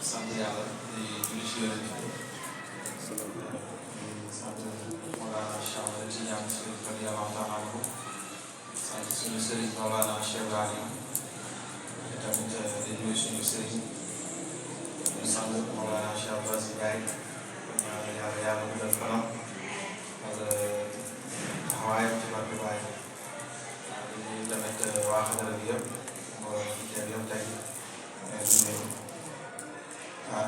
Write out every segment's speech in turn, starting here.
sant yàlla di julli ci yonent bi sant Mawlana Cheikh Ahmed Tidiane Chérif radiyallahu taala anhu sant suñu sëriñ Mawlana Cheikh Ibrahim tamit di nuyu suñu sëriñ ñu sant Mawlana Cheikh Bassi Ndiaye ñaan yàlla guddal fanam ak taxawaayam ci barke Baay di nuyu tamit waa xadara bi yëpp teew yëpp tey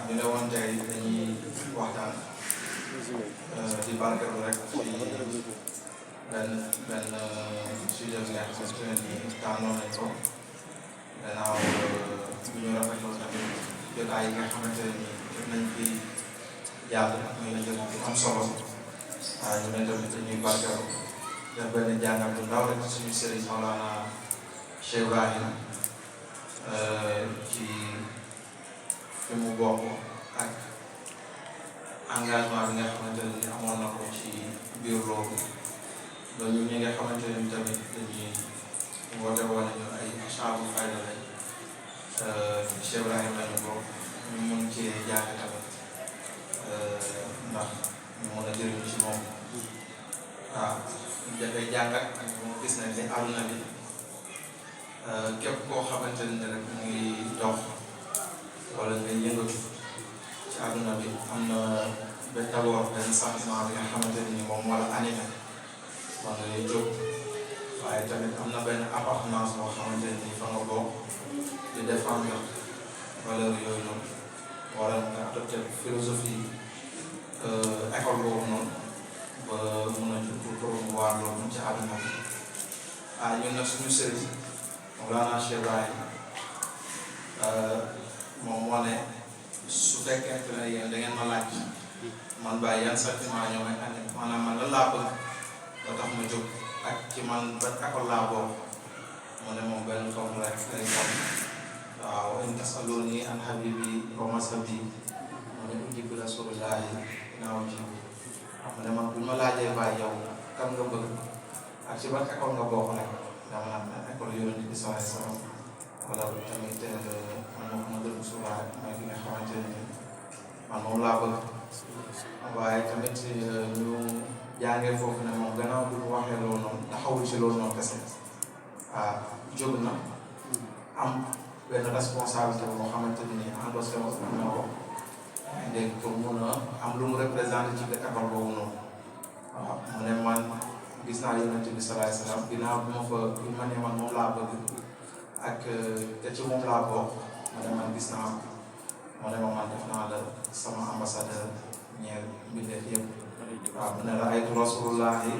ñu ne woon tey dañuy waxtaan di barkeelu rek ci benn sujet bi nga xamante ne nii tànnoon nañ ko gannaaw bu ñu rafetloo tamit jotaay yi nga xamante ne nii jot nañ fi jàll muy la jot bu am solo ñu ne tamit dañuy barkeelu def benn jàngat bu ndaw rek suñu sëriñ Mawlana Cheikh Ibrahim ci fi mu bokk ak engagement bi nga xamante ne nii amoon na ko ci biir loolu ba ñun ñi nga xamante ne nii tamit dañuy woote woon nañu ay saabu fayda lañ Cheikh Ibrahim lañu ko ñu mun cee jàng tamit ndax ñu mun a jëriñu ci moom waaw ñu defee jàngat ak mu gis nañ ne àdduna bi képp koo xamante ne rek mu ngi dox wala nga yëngatu ci àdduna bi am na d'abord benn sentiment bi nga xamante ne ni moom moo la animé ba ngay jóg waaye tamit am na benn appartenance boo xamante ne ni fa nga bokk di défendre valeur yooyu noonu wala nga adopté philosophie école boobu noonu ba mun a jug pour promouvoir loolu ci àdduna bi ñun nag suñu sëriñ Mawlana Cheikh Ibrahim moom moo ne su fekkente ne yéen da ngeen ma laaj man bàyyi yan sentiment ñoo may andi maanaam man lan laa bëgg ba tax ma jóg ak ci man ba école laa bokk mu ne moom benn tomb rek lay bokk waaw in tasaluni an habibi wa masabi mu ne ujibu rasulullahi naaw ji mu ne man bu ma laajee bàyyi yow kan nga bëgg ak ci ban école nga bokk rek dama naan école yonent bi sallallahu alayhi wasallam wala tamit man ma gën a suuraay mooy ki nga xamante ne man moom laa bëgg waaye tamit ñu jàngee foofu ne moom gannaaw bi mu waxee loolu noonu taxawul ci loolu noonu kese jóg na am benn responsabilité boo xamante ne nii endossé na ko dégg pour mun a am lu mu représenté ci école boobu noonu waaw mu ne man gis naa yonent bi sallallahu alayhi wasallam ginnaaw bi ma ne man moom laa bëgg ak te ci moom laa bokk ma ne man gis naa ma ne ma man def naa la sama ambassadeur ñeel mbindeef yëpp waaw mu ne la aytu rasulullahi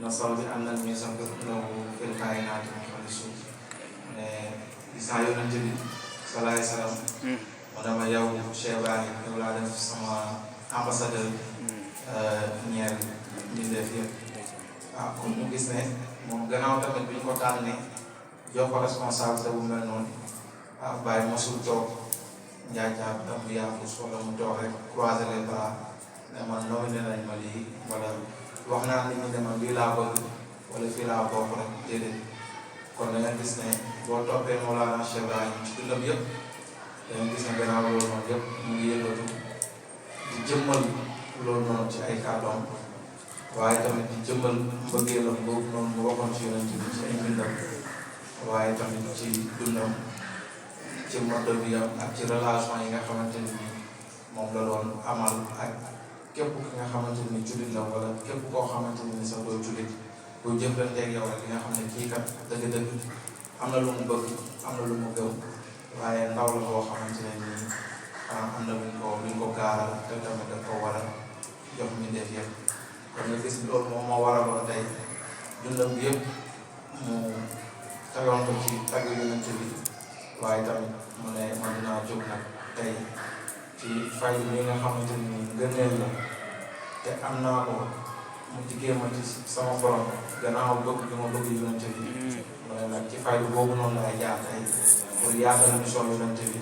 nasal bi am na misan lahu fil kaayinaati mu xali suuf ne gis naa yonent bi sallallahu alayhi wasallam mu ne ma yow Cheikh Ibrahim yow laa def sama ambassadeur ñeel mbindeef yëpp waaw kon ñu gis ne moom gannaaw tamit bi ñu ko tànnee jox ko responsabilité bu mel noonu bàyyi mosul toog njaajaab tam mu yaafus wala mu toog rek croiser les bras ne man nominé nañ ma lii wala wax naa nit ñi ne man lii laa bëgg wala fii laa bokk rek déedéet kon da nga gis ne boo toppee Mawlana Cheikh Ibrahim ci dundam yëpp da nga gis ne gannaaw loolu noonu yëpp mu ngi yëngatu di jëmmal loolu noonu ci ay kàddoom waaye tamit di jëmmal mbëggeelam boobu noonu mu waxoon ci yonent bi ci ay mbindam waaye tamit ci dundam ci mode bi ak ci relation yi nga xamante ni moom la doon amal ak képp ki nga xamante ni jullit la wala képp koo xamante ni sax doo jullit boo jëflanteeg yow rek nga xam ne kii kat dëgg-dëgg am na lu mu bëgg am na lu mu gëm waaye ndaw la boo xamante ne nii am na luñ ko gaaral te tamit da ko war a jox mbindeef yëpp kon nga gis loolu moom moo waraloon tey dundam bi yëpp mu tegoon ko ci tagg yonent bi waaye tamit mu ne man dinaa jóg nag tey ci fay bi nga xamante ni gëneel la te am naa ko mu diggee ma ci sama borom gannaaw bëgg bi ma bëgg yonent bi mu ne nag ci fay boobu noonu lay jaar tey pour yaatal mission yonent bi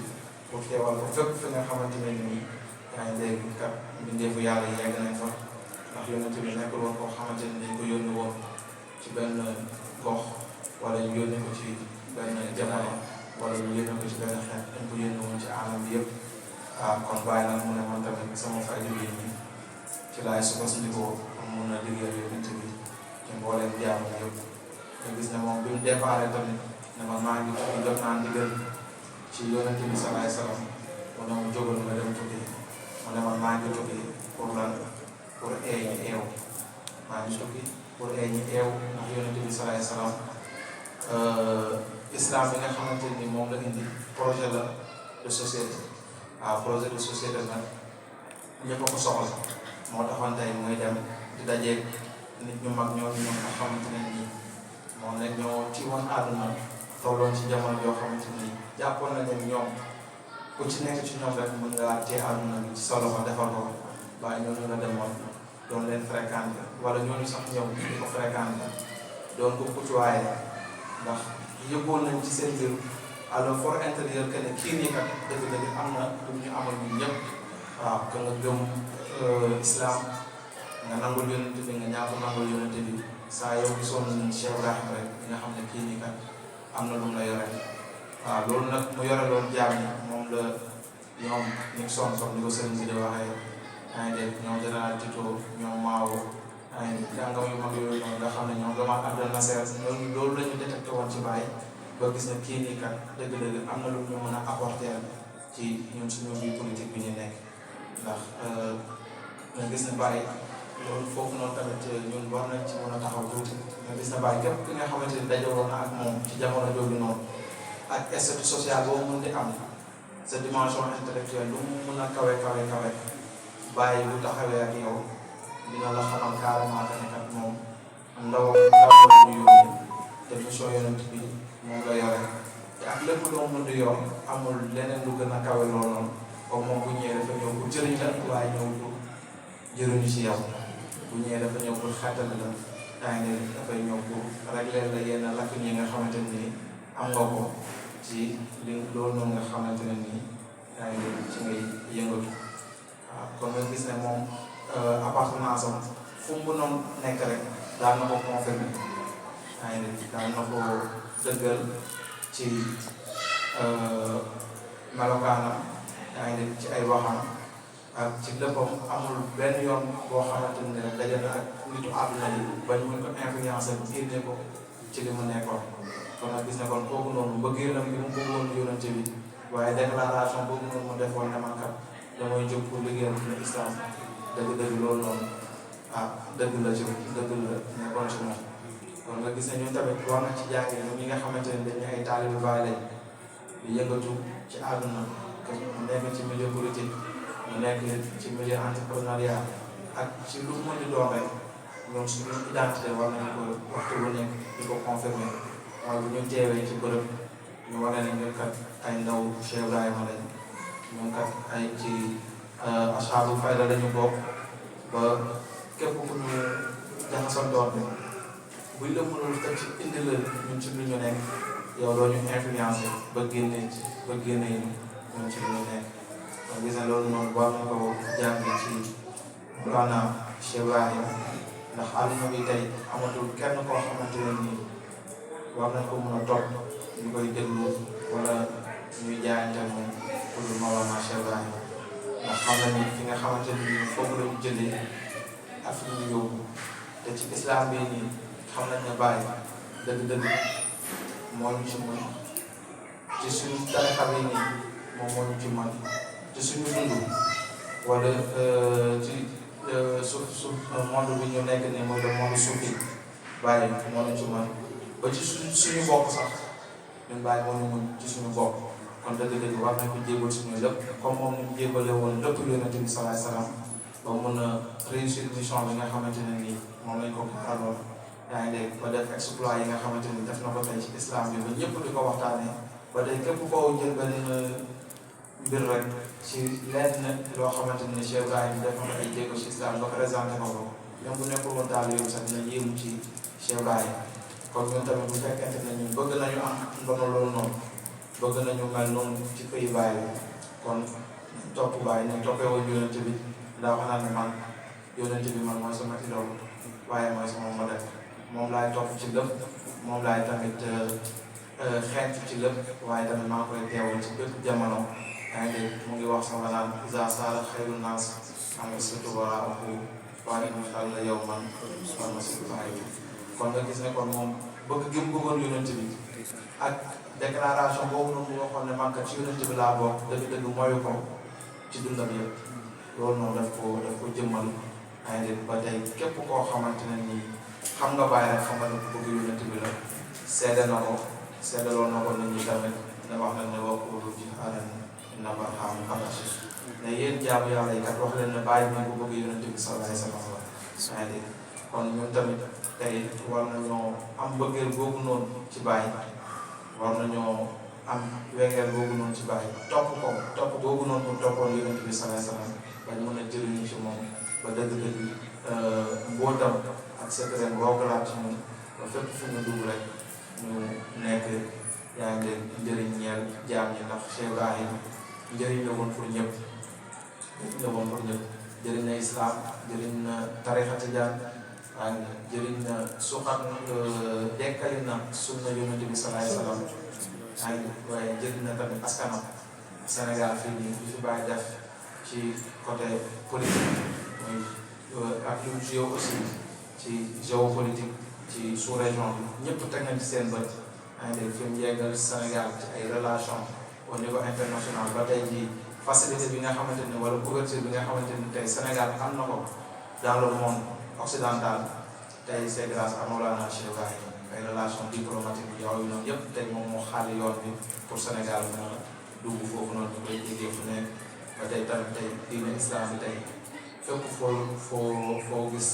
pour teewal ko fépp fi nga xamante ne nii yaa ngi dégg kat mbindeefu yàlla yi yegg nañ fa ndax yonent bi nekkul woon koo xamante ni dañ ko yónni woon ci benn gox wala ñu yónni ko ci benn jamono wala ñu yónni ko ci benn xeet dañ ko yónni woon ci alam bi yëpp kon bàyyi nag mu ne man tamit sama fayda bii nii ci laay sukkandikoo mun a liggéeyal yonent bi ci mbooleem jaamu yëpp nga gis ne moom bi mu déparé tamit ne man maa ngi tukki jot naa ndigal ci yonent bi salaay salaam mu ne mu jógal nga dem tukki mu ne man maa ngi tukki pour lan pour ñi eew maa ngi tukki pour ñi eew ndax yonent bi salaay salaam islam bi nga xamante ni moom la indi projet la de société projet de société nag ñëpp a ko soxla moo taxoon tey muy dem di dajeeg nit ñu mag ñoo nga xamante ne nii moom la ñoo ci woon àdduna tolloon ci jamono yoo xamante ni jàppoon nañ ne ñoom ku ci nekk ci ñoom rek mën ngaa téye àdduna bi ci sa loxo defal ko waaye ñooñu la demoon doon leen fréquenté wala ñooñu sax ñëw di ko fréquenté doon ko côtoyé ndax yëgoon nañ ci seen biir alors fort intérieur que ne kii nii kat dëgg-dëgg am na lu ñu amal ñun ñëpp que nga gëm islam nga nangul yonent bi nga ñaata nangul yonent bi saa yow gisoon Cheikh Ibrahim rek nga xam ne kii nii kat am na lu mu la yore loolu nag mu yore loolu jaam ñi moom la ñoom ñu ngi sonn ni ko sëriñ bi di waxee yaa ngi dégg ñoom général Tito ñoom Mao yaa ngi dégg jàngam yu mag yooyu noonu nga xam ne ñoom Gamal Abdel Nasser loolu la ñu détecté woon ci Baye ba gis ne kii nii kat dëgg-dëgg am na lu ñu mën a apporter ci ñun suñu vie politique bi ñu nekk ndax nga gis ne Baye loolu foofu noonu tamit ñun war nañ ci mën a taxaw tuuti nga gis ne Baye képp ki nga xamante ni dajewoon na ak moom ci jamono jooju noonu ak statut social boobu mën di am sa dimension intellectuelle lu mu mën a kawe Baye bu taxawee ak yow dina la xamal carrément que ne kat moom ndaw la ñu yónni te mission yonent bi moom la yore te ak lépp loo mën di yor amul leneen lu gën a kawe loolu noonu comme moom bu ñëwee dafa ñëw pour jëriñ la waaye ñëw pour jëriñu ci yow bu ñëwee dafa ñëw pour xàttal la yaa ngi ne dafay ñëw pour régler la yenn lacune yi nga xamante ne nii am nga ko ci li loolu noonu nga xamante ne nii yaa ngi ne ci ngay yëngatu kon nga gis ne moom appartenance am fu mu noonu nekk rek daal na ko confirmer yaa ngi ne daal na ko dëggal ci melokaanam yaa ngi ne ci ay waxam ak ci léppam amul benn yoon boo xamante ne rek daje na ak nitu àdduna yi bañ mën ko influencer génne ko ci li mu nekkoon kon nag gis ne kon kooku noonu bëggeelam bi mu bëggoon yonente bi waaye déclaration boobu noonu mu defoon ne man kat damay jóg pour liggéeyal ci islam dëgg-dëgg loolu noonu dëgg la ci dëgg la nekkoon ci moom kon nga gis ne ñun tamit war na ci jàngee ñun ñi nga xamante ne dañu ay taalibe Baay lañ di yëngatu ci àdduna mu nekk ci milieu politique mu nekk ci milieu entrepreneuriat ak ci lu mu di doon rek ñoom suñu identité war nañu ko waxtu bu nekk di ko confirmer mooy bu ñu teewee ci bërëb ñu wane ne ñun kat ay ndaw Cheikh Ibrahima lañ ñun kat ay ci ashaabu fayda lañu bokk ba képp ku ñu jaxasoo doon bi buñ la mënul teg ci indi la ñun ci lu ñu nekk yow doo ñu influencé ba génne ñun ci lu ñu nekk donc gis nga loolu noonu war na ko jàng ci maanaam Cheikh Ibrahima ndax àdduna bi tey amatul kenn koo xamante ne nii war nañ ko mën a topp ñu koy déglu wala ñuy jaayante moom pour lu Mawlana Cheikh Ibrahima ndax xam na ni fi nga xamante ne nii foofu la ñu jëlee ak fi ñu yóbbu te ci islam bi nii xam nañ ne Baye dëgg-dëgg moo ñu ci mën ci suñu tarixa bi nii moom moo ñu ci mën ci suñu dund wala ci monde bi ñu nekk nii mooy le monde suufi Baye moo ñu ci mën ba ci suñu bopp sax ñun Baye moo ñu mën ci suñu bopp kon dëgg-dëgg war nañ ko jébal suñu lépp comme moom ñu jébale woon lépp Yonent bi salaay salaam ba mën a réussir mission bi nga xamante ne nii moom lañ ko xaraloon yaa ngi dégg ba def exploit yi nga xamante ni def na ko tey ci islam bi ba ñëpp di ko waxtaanee ba tey képp koo jël benn mbir rek ci lenn loo xamante ni Cheikh Ibrahima def na ko ay jéego ci islam ba présenté ko ko même bu nekkul woon daal yow sax dina yéemu ci Cheikh Ibrahima kon ñun tamit bu fekkente ne ñun bëgg nañu am ndono loolu noonu bëgg nañu mel noonu ci pays Baye bi kon topp Baye ñu toppee woon Yonent bi daa wax naa ne man Yonent bi man mooy sama idole waaye mooy sama modèle moom laay topp ci lépp moom laay tamit xeetu ci lépp waaye tamit maa koy teewal ci bépp jamono yaa ngi dégg mu ngi wax sama naan isa saara xayru naas am nga surtout waraahu waaye mu xal la yow man war ma si bàyyi kon nga gis ne kon moom bëgg gi mu bëggoon yonent bi ak déclaration boobu noonu mu waxoon ne man kat ci yonent bi laa bokk dëgg-dëgg mooyu ko ci dundam yëpp loolu noonu daf ko jëmmal yaa ngi dégg ba tey képp koo xamante ne nii xam nga bàyyi rek xam nga ne ku bëgg yonent bi la seede na ko seedaloon na ko nit ñi tamit ne wax nañ ne waqulu jihaadan inna barham xabashi ne yéen jaamu yàlla yi kat wax leen ne bàyyi bi ku bëgg yonent bi sallallahu alayhi wa sallam la yaa ngi dégg kon ñun tamit tey war nañoo am bëggeel boobu noonu ci bàyyi war nañoo am wegeel boobu noonu ci bàyyi topp boobu noonu pour toppoon yonent bi sallallahu alayhi wa sallam bañ mën a jëriñu ci moom ba dëgg-dëgg mbootam ak secret roogalaat ci ñun ba fépp fu ñu dugg rek ñu nekk yaa ngi leen njëriñ ñeel jaam ñi ndax Cheikh Ibrahim njëriñ la woon pour ñëpp jëriñ na islam jëriñ na tarixa tijaan waaye jëriñ na suqat dekkali na sunna yonent bi salaay salaam waaye jëriñ na tamit askanam Sénégal fii nii li fi bàyyi def ci côté politique muy ak lu géo aussi ci géopolitique ci sous-région bi ñëpp teg nañ ci seen bët yaa ngi dégg fi mu yeggal Sénégal ci ay relations au niveau international ba tey jii facilité bi nga xamante ni wala couverture bi nga xamante ni tey Sénégal am na ko dans le monde occidental tey c'est grâce à Mawlana Cheikh Ibrahim ay relations diplomatiques yooyu noonu yëpp tey moom moo xaali yoon bi pour Sénégal mën a dugg foofu noonu ñu koy déggee fu nekk ba tey tamit tey diine islam bi tey fépp foo gis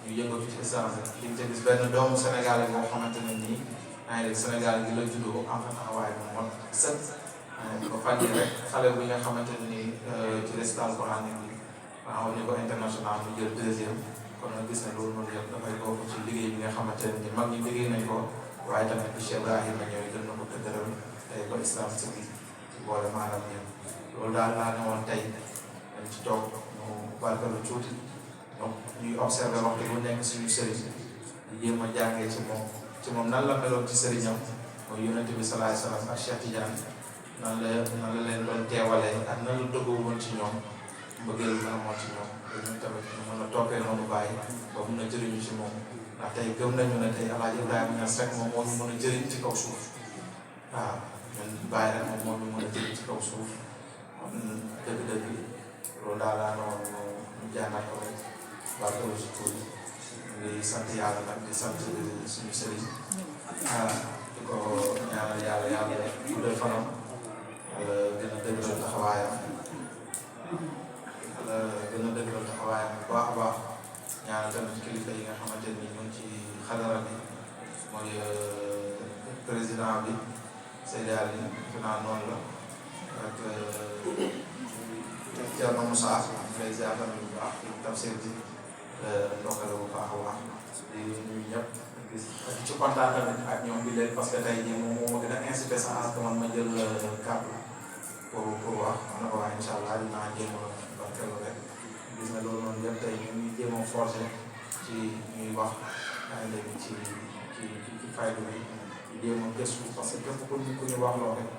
ñu yëngatu ci islam bi di nga gis benn doomu Sénégal boo xamante ne nii yaa ngi dégg Sénégal gi la juddoo am fa taxawaay bu mot sëkk ba fan yii rek xale bi nga xamante ne nii ci récital coranique bi au niveau international mu jël deuxième kon nga gis ne loolu noonu yëpp dafay bokk ci liggéey bi nga xamante ne nii mag ñi liggéey nañ ko waaye tamit bi Cheikh Ibrahima ñëwee gën na ko dëgëral tey ko islam si bi ci boole maanaam ñëpp loolu daal laa ne woon tey dañ ci toog ñu barkalu tuuti donc ñuy observé waxtu bu nekk suñu sëriñ di jéem a jàngee ci moom nan la meloon ci sëriñam mooy yonent bi salaay salaam ak Cheikh Tidiane nan la leen doon teewalee ak nan la dëggoo woon ci ñoom mbëggeel bi amoon ci ñoom te ñun tamit ñu mën a toppee noonu bàyyi ba mun a jëriñu ci moom ndax tey gëm nañu ne tey El Hadj Ibrahima Niass rek moom moo ñu mën a jëriñ ci kaw suuf waaw ñun bàyyi rek moom moo ñu mën a jëriñ ci kaw suuf kon dëgg-dëgg loolu daal laa noonu ñu jàngat ko rek barkalu si tuuti di sant yàlla nag di sant suñu sëriñ di ko ñaanal yàlla guddal fanam yàlla gën a dëgëral taxawaayam bu baax a baax ñaanal tamit kilifa yi nga xamante ni ñu ngi ci xadara bi mooy président bi Seydou Aliou fi naan noonu la ak Thierno Moussa ngay ziar tamit bu baax tafsir bi ndokkale bu baax a baax di nuyu ñëpp gis ak ci kontaan tamit ak ñoom bi leen parce que tey jii moom moo gën a incité sa as man ma jël kàddu pour wax na ko wax incha allah dinaa jéem a barkeelu rek gis nga loolu noonu yëpp tey ñu ngi jéem a forcé ci ñuy wax yaa ngi dégg ci faydu bi di jéem a gëstu parce que képp ku ñu wax loo rek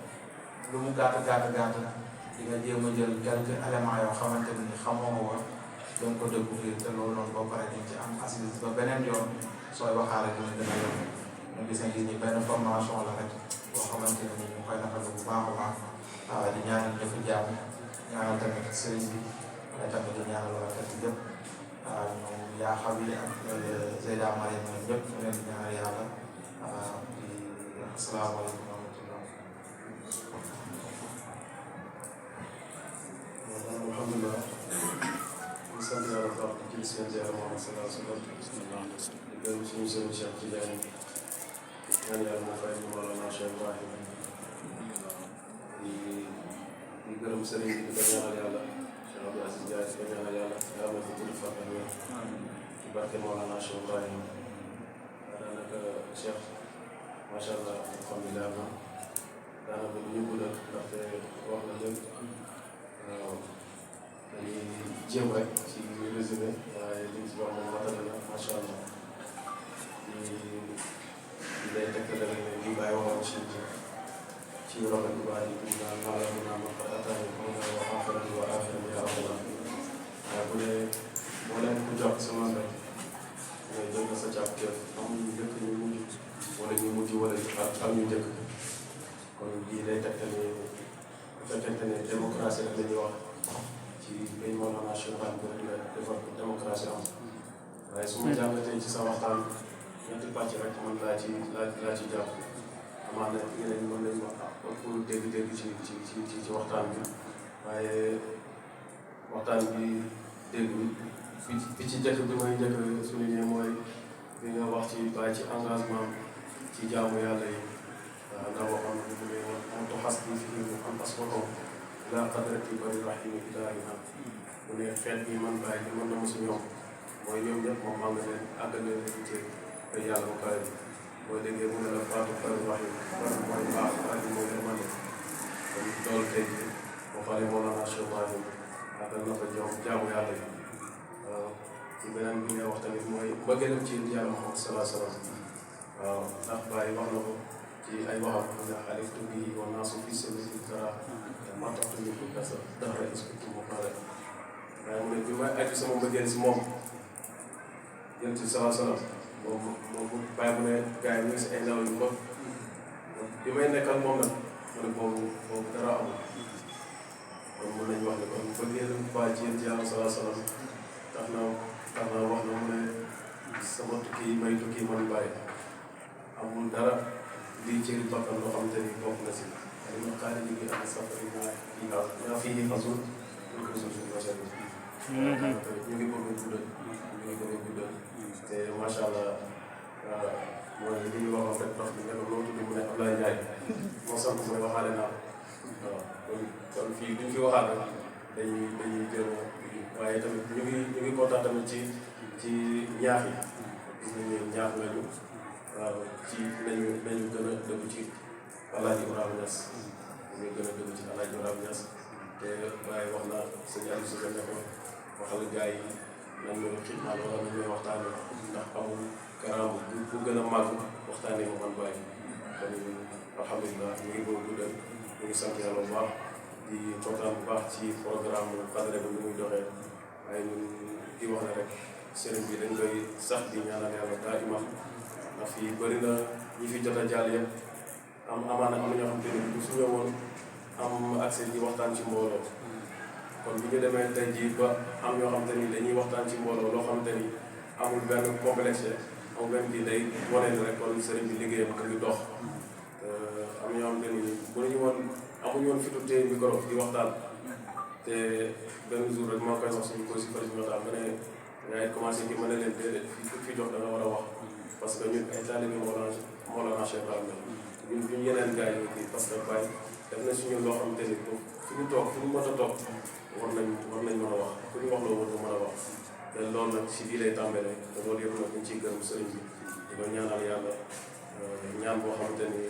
lu mu gàtt di nga jéem a jël quelques éléments yoo xamante ni xamoo ko woon donc ko découvrir te loolu noonu boo paree dañ ci am assise ba beneen yoon sooy waxaare dina gën a yomb ñu gis ne ni benn formation la rek boo xamante ne ni ñu koy nafal bu baax a baax waaw di ñaanal ñëpp jàmm ñaanal tamit sëriñ bi waaye tamit di ñaanal waxtaan bi yëpp waaw ñoom yaa xam yi ak Zeyda Mariam ñoom ñëpp ñu leen di ñaanal yàlla di asalaamaaleykum wa rahmatullah. alhamdulilah di sant yàlla bu baax di seen ziar Muhammad sallallahu alayhi wa sallam di gërëm suñu sëriñ Cheikh Tidiane ñaan yàlla moo fay ñu Mawlana Cheikh Ibrahim di gërëm sëriñ bi di ko ñaanal yàlla Cheikh Abdou Aziz Ndiaye di ko ñaanal yàlla yàlla na ko tudd fan ak wér ci barke Mawlana Cheikh Ibrahim daanaka Cheikh macha allah alhamdulilah daanaka du ñu guddal ndaxte wax na lépp waaw dañuy jéem rek ci résumé waaye li ñu si wax moom matale na macha allah di lay tegtale rek ne lii bàyyi waxoon ci ci rafet bu baax yi tuuti naan maa la mun a mën a attaqué comme nga wax affaire wa affaire ya Allah waaye bu dee boo leen ko jàpp sama rek ngay jël sa jàpp kër amul ñu njëkk ñu mujj wala ñu mujj wala am ñu njëkk kon lii day tegtale bu fekkente ne démocratie rek la ñuy wax ci pays Mawlana Cheikh Ibrahim bu rek la defar démocratie am waaye su ma jàngatee ci sa waxtaan ñetti pàcc rek man laa ci jàpp amaana ñeneen mën nañu wax pour dégg-dégg ci waxtaan bi waaye waxtaan bi dégg bi ci njëkk bi may njëkk souligné mooy bi nga wax ci bàyyi ci engagement ci jaamu yàlla yi ndax waxoon na bu ne woon to xas bi fi mu am passeport la qadrati bari rahimi ilaahina mu ne xeet bi man bàyyi bi mën na mosu ñoom mooy ñoom ñëpp moom maa ngi leen àggale leen ci ay yàlla bu kawe boo déggee mu ne la baatu bari rahim bari mooy baax rahim mooy yërmande kon loolu tey jii boo xoolee Mawlana Cheikh Ibrahim àggal na fa jaamu yàlla yi waaw ci beneen bi nga wax tamit mooy mbëggeelam ci yàlla Muhammad salaa salaam waaw ndax Baye wax na ko ci ay waxam nga xaliftu bi wa naasu fi sabili dara ma taxtu ñu ko gasa dara iskutu mo pare waaye mu ne bi may aju sama mbëggeel si moom yonent bi salaa salaam moom Baye mu ne gars yi ñu ngi si ay ndaw yu ko bi may nekkal moom nag mu ne boobu dara amul kon mën nañu wax ne kon mbëggeelam Baye ci yàlla salaa salaam tax na wax na mu ne sama tukki yi may tukki man Baye amul dara lii cëri bakkan loo xamante ni bokk na si ay ma xaari liggéey ak safari naa fii fasul ñu ko suñu macha ñu ngi bëgg a guddal te macha allah mooy li ñuy wax rek dox bi nga doon loolu tudd mu ne Abdoulaye Ndiaye moo sant mooy waxaale naa waaw kon fii duñ fi waxaat rek dañuy gën a waaye tamit ñu ngi kontaan tamit ci ñaax yi gis nañu ñaax lañu waaw ci nañu gën a dëgg ci Alaaji Ibrahima Niass ñu gën a dëgg ci Alaaji Ibrahima Niass te waaye wax na sëñ Aliou Sow ne ko waxal gars yi nañ ñu xidmaal wala nañ ñuy waxtaanee ndax amul karaam bu gën a màgg waxtaanee mu man bàyyi kon alhamdulilah ñu ngi bëgg guddal ñu ngi sant yàlla bu baax di kontaan bu baax ci programme Fadel bi muy doxee waaye ñun di wax ne rek sëriñ bi dañ koy sax di ñaanal yàlla daa iman ndax fii bëri na ñi fi jot a jàll yëpp amaana am na ñoo xam te ne su ñëwoon am accès di waxtaan ci mbooloo kon bu ñu demee tey jii ba am ñoo xam te ni dañuy waxtaan ci mbooloo loo xam te ni amul benn complexe amul benn kii day wane ni rek kon sëriñ bi liggéeyam mu ngi dox am ñoo xam te ni mënuñu woon amuñu woon fitu téye micro di waxtaan te benn jour rek maa koy wax suñu ko si président ma ne ngay commencé ki mën na leen déedéet fi jox da nga war a wax parce que ñun ay taalibe Mawlana Cheikh Ibrahim ñun yeneen gars yi kii parce que Baye def na suñu loo xam te ni fu ñu toog fu ñu mën a toog war nañ mën a wax fu ñu wax loo war a mën a wax te loolu nag si bii lay tàmbalee te loolu yëpp nag ñu ciy gërëm sëriñ bi di ko ñaanal yàlla ñaan boo xamante ni